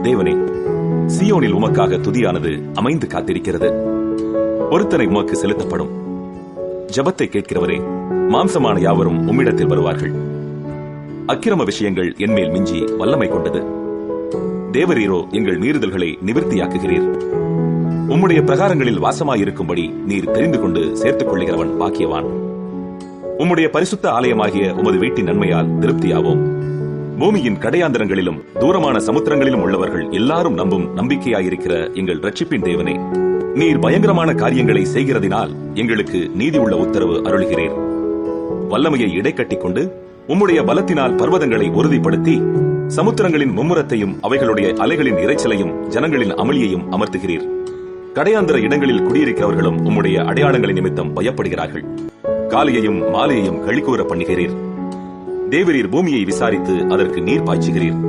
தேவனே, சீயோனில் உமக்காக துதியானது அமைந்து காத்திருக்கிறது. பொருத்தனை உமக்கு செலுத்தப்படும். ஜெபத்தை கேட்கிறவரே, மாம்சமான யாவரும் உம்மிடத்தில் வருவார்கள். அக்கிரம விஷயங்கள் என்மேல் மிஞ்சி வல்லமை கொண்டது. தேவரீரோ எங்கள் மீறுதல்களை நிவர்த்தியாக்குகிறீர். உம்முடைய பிரகாரங்களில் வாசமாயிருக்கும்படி நீர் தெரிந்து கொண்டு சேர்த்துக் கொள்ளுகிறவன் பாக்கியவான். உம்முடைய பரிசுத்த ஆலயமாகிய உமது வீட்டின் நன்மையால் திருப்தியாவோம். பூமியின் கடையாந்தரங்களிலும் தூரமான சமுத்திரங்களிலும் உள்ளவர்கள் எல்லாரும் நம்பும் நம்பிக்கையாயிருக்கிற எங்கள் ரட்சிப்பின் தேவனே, நீர் பயங்கரமான காரியங்களை செய்கிறதினால் எங்களுக்கு நீதி உள்ள உத்தரவு அருளுகிறீர். வல்லமையை இடைக்கட்டிக் கொண்டு உம்முடைய பலத்தினால் பர்வதங்களை உறுதிப்படுத்தி சமுத்திரங்களின் மும்முரத்தையும் அவைகளுடைய அலைகளின் இரைச்சலையும் ஜனங்களின் அமளியையும் அமர்த்துகிறீர். கடையாந்தர இடங்களில் குடியிருக்கிறவர்களும் உம்முடைய அடையாளங்களின் நிமித்தம் பயப்படுகிறார்கள். காலையையும் மாலையையும் களிகூற பண்ணுகிறீர். தேவரீர் பூமியை விசாரித்து அதற்கு நீர் பாய்ச்சுகிறீர்.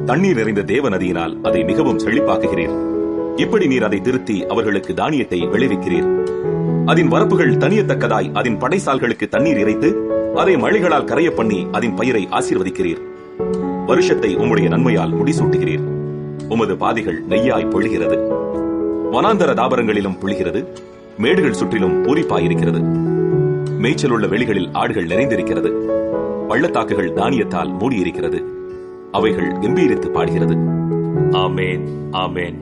தண்ணீர் நிறைந்த தேவ நதியினால் அதை மிகவும் செழிப்பாக்குகிறீர். இப்படி நீர் அதை திருத்தி அவர்களுக்கு தானியத்தை விளைவிக்கிறீர். அதன் வரப்புகள் தனியத்தக்கதாய் அதன் படைசால்களுக்கு தண்ணீர் இறைத்து அதை மழைகளால் கரைய பண்ணி அதன் பயிரை ஆசீர்வதிக்கிறீர். வருஷத்தை உம்முடைய நன்மையால் முடிசூட்டுகிறீர். உமது பாதைகள் நெய்யாய் பொழிகிறது. வனாந்தர தாபரங்களிலும் பொழிகிறது. மேடுகள் சுற்றிலும் பூரிப்பாயிருக்கிறது. மேய்ச்சலுள்ள வெளிகளில் ஆடுகள் நிறைந்திருக்கிறது. பள்ளத்தாக்குகள் தானியத்தால் மூடியிருக்கிறது. அவைகள் கம்பீரித்து பாடுகிறது. ஆமேன், ஆமேன்.